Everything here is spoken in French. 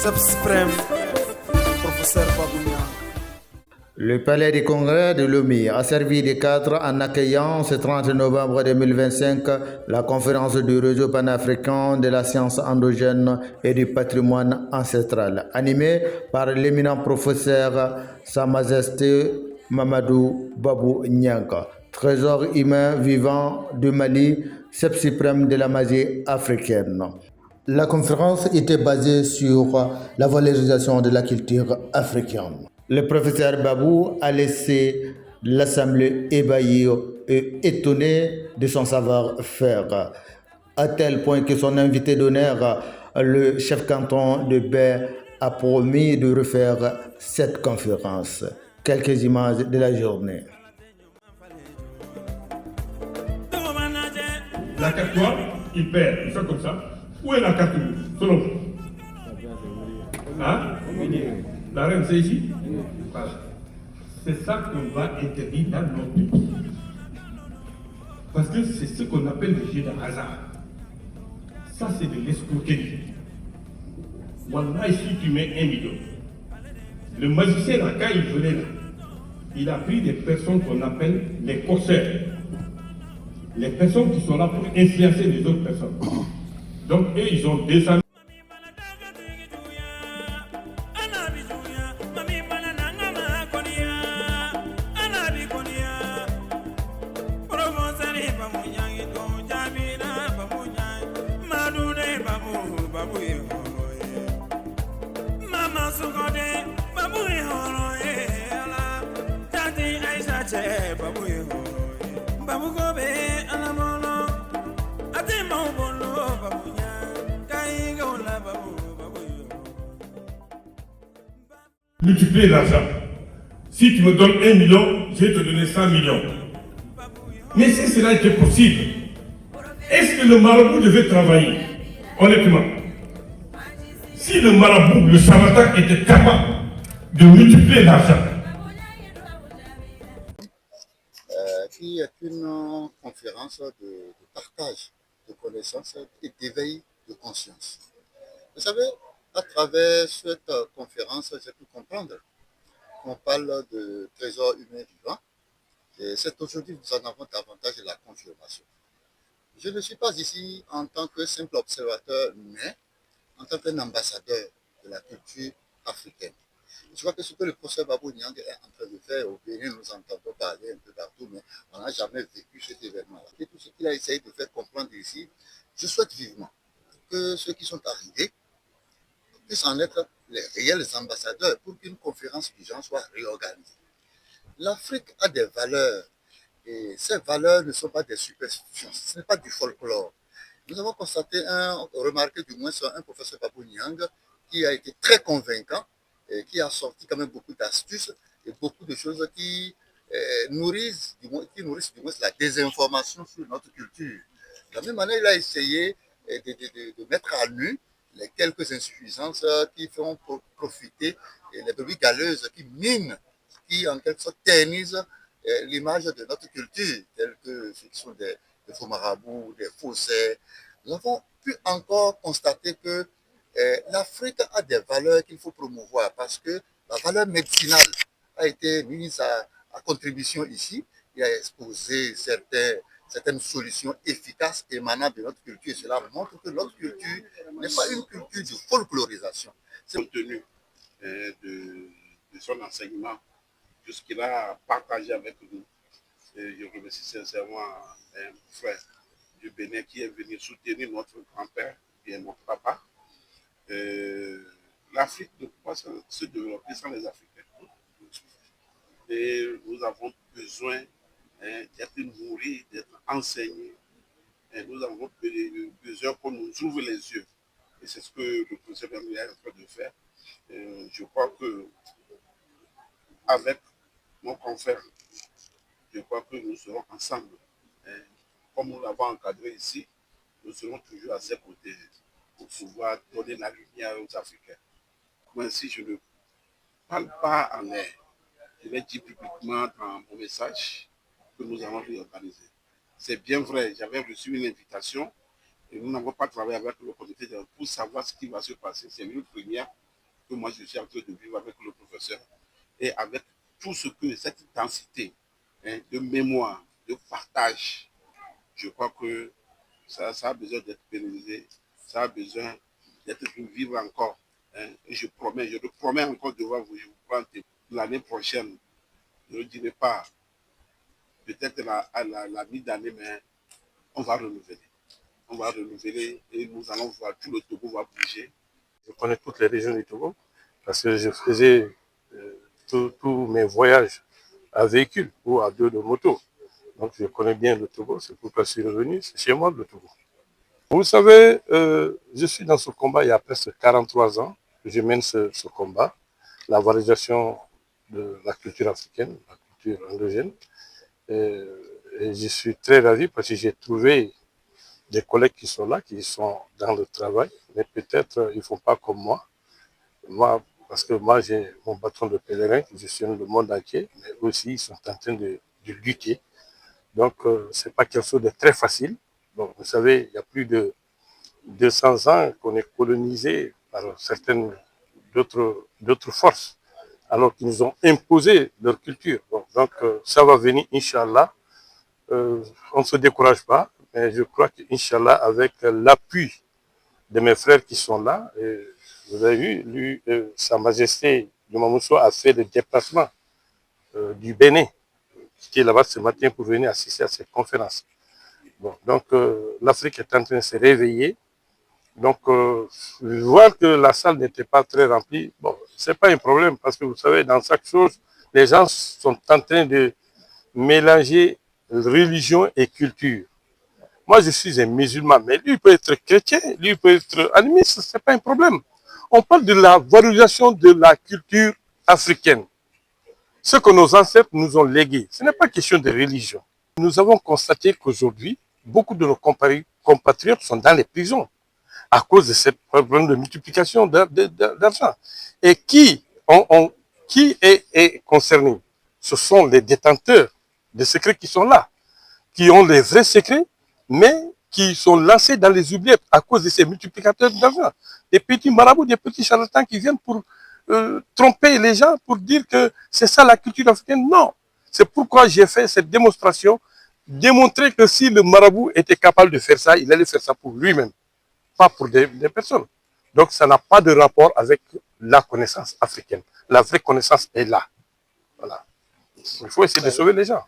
Suprême, professeur Babounia. Le palais des congrès de Lomé a servi de cadre en accueillant ce 30 novembre 2025 la conférence du réseau panafricain de la science endogène et du patrimoine ancestral, animée par l'éminent professeur Sa Majesté Mamadou Babou Nyanka, trésor humain vivant du Mali, chef suprême de la magie africaine. La conférence était basée sur la valorisation de la culture africaine. Le professeur Babou a laissé l'Assemblée ébahie et étonnée de son savoir-faire, à tel point que son invité d'honneur, le chef canton de Baie, a promis de refaire cette conférence. Quelques images de la journée. La carte noire, il perd, il fait comme ça. Où est la carte rouge? Selon. Hein? La reine, c'est ici? Voilà. C'est ça qu'on va interdire dans notre pays. Parce que c'est ce qu'on appelle le jeu de hasard. Ça, c'est de l'escroquerie. Voilà, ici, tu mets 1 million. Le magicien, là, quand il venait là, il a pris des personnes qu'on appelle les corsaires. Les personnes qui sont là pour influencer les autres personnes. Donc, eux, ils ont descendu. Multiplier l'argent. Si tu me donnes 1 million, je vais te donner 100 millions. Mais si cela était possible, est-ce que le marabout devait travailler? Honnêtement. Si le marabout, le charlatan était capable de multiplier l'argent. Qui est une conférence de partage de connaissances et d'éveil de conscience. Vous savez, à travers cette conférence, j'ai pu comprendre qu'on parle de trésor humain vivant. Et c'est aujourd'hui que nous en avons davantage la confirmation. Je ne suis pas ici en tant que simple observateur, mais en tant qu'un ambassadeur de la culture africaine. Je crois que ce que le professeur Babou Nyang est en train de faire au Bénin, nous entendons parler un peu partout, mais on n'a jamais vécu cet événement-là. Et tout ce qu'il a essayé de faire comprendre ici, je souhaite vivement que ceux qui sont arrivés puissent en être les réels ambassadeurs pour qu'une conférence du genre soit réorganisée. L'Afrique a des valeurs et ces valeurs ne sont pas des superstitions, ce n'est pas du folklore. Nous avons remarqué du moins un professeur Babou Nyang qui a été très convaincant et qui a sorti quand même beaucoup d'astuces et beaucoup de choses qui nourrissent du moins la désinformation sur notre culture. De la même manière, il a essayé de mettre à nu les quelques insuffisances qui font profiter les brebis galeuses qui minent, qui en quelque sorte ternissent l'image de notre culture, telles que ce sont des faux marabouts, des faussaires. Nous avons pu encore constater que l'Afrique a des valeurs qu'il faut promouvoir parce que la valeur médicinale a été mise à contribution ici. Il a exposé certaines solutions efficaces émanant de notre culture. Cela montre que notre culture n'est pas une culture de folklorisation. Compte tenu de son enseignement, tout ce qu'il a partagé avec nous, je remercie sincèrement un frère du Bénin qui est venu soutenir notre grand-père et notre papa. L'Afrique ne peut pas se développer sans les Africains. Et nous avons besoin d'être nourris, d'être enseignés. Et nous avons besoin qu'on nous ouvre les yeux. Et c'est ce que le professeur Bernier est en train de faire. Je crois que avec mon confrère, je crois que nous serons ensemble. Comme nous l'avons encadré ici, nous serons toujours à ses côtés pour pouvoir donner la lumière aux Africains. Moi, si je ne parle pas en air, je l'ai dit publiquement dans mon message que nous allons réorganiser. C'est bien vrai, j'avais reçu une invitation et nous n'avons pas travaillé avec le comité pour savoir ce qui va se passer. C'est une première que moi je suis en train de vivre avec le professeur et avec tout ce que cette densité de mémoire, de partage, je crois que ça a besoin d'être pérennisé, ça a besoin d'être vivre encore. Et je le promets encore devant vous, je vous prends l'année prochaine, je ne dirai pas peut-être à la mi-d'année, mais on va renouveler. On va renouveler et nous allons voir, tout le Togo va bouger. Je connais toutes les régions du Togo parce que je faisais tous mes voyages à véhicule ou à deux de moto. Donc je connais bien le Togo, c'est pourquoi je suis revenu, c'est chez moi le Togo. Vous savez, je suis dans ce combat il y a presque 43 ans. Je mène ce combat, la valorisation de la culture africaine, la culture endogène. Et je suis très ravi parce que j'ai trouvé des collègues qui sont là, qui sont dans le travail, mais peut-être ils ne font pas comme moi. Parce que moi, j'ai mon bâton de pèlerin qui gestionne le monde entier, mais aussi ils sont en train de lutter. Donc, ce n'est pas quelque chose de très facile. Bon, vous savez, il y a plus de 200 ans qu'on est colonisé par certaines d'autres forces, alors qu'ils nous ont imposé leur culture. Bon, donc, ça va venir, Inch'Allah. On ne se décourage pas, mais je crois qu'Inch'Allah, avec l'appui de mes frères qui sont là, vous avez vu, lui, Sa Majesté de Mamousso a fait le déplacement du Bénin, qui est là-bas ce matin pour venir assister à cette conférence. Bon, donc, l'Afrique est en train de se réveiller. Donc, voir que la salle n'était pas très remplie, bon, ce n'est pas un problème, parce que vous savez, dans chaque chose, les gens sont en train de mélanger religion et culture. Moi, je suis un musulman, mais lui peut être chrétien, lui peut être animiste, ce n'est pas un problème. On parle de la valorisation de la culture africaine. Ce que nos ancêtres nous ont légué, ce n'est pas question de religion. Nous avons constaté qu'aujourd'hui, beaucoup de nos compatriotes sont dans les prisons à cause de ce problème de multiplication d'argent. Et qui est concerné? Ce sont les détenteurs de secrets qui sont là, qui ont les vrais secrets, mais qui sont lancés dans les oubliettes à cause de ces multiplicateurs d'argent. Des petits marabouts, des petits charlatans qui viennent pour tromper les gens, pour dire que c'est ça la culture africaine. Non. C'est pourquoi j'ai fait cette démonstration, démontrer que si le marabout était capable de faire ça, il allait faire ça pour lui-même, pas pour des personnes. Donc ça n'a pas de rapport avec la connaissance africaine. La vraie connaissance est là. Voilà. Il faut essayer de sauver les gens.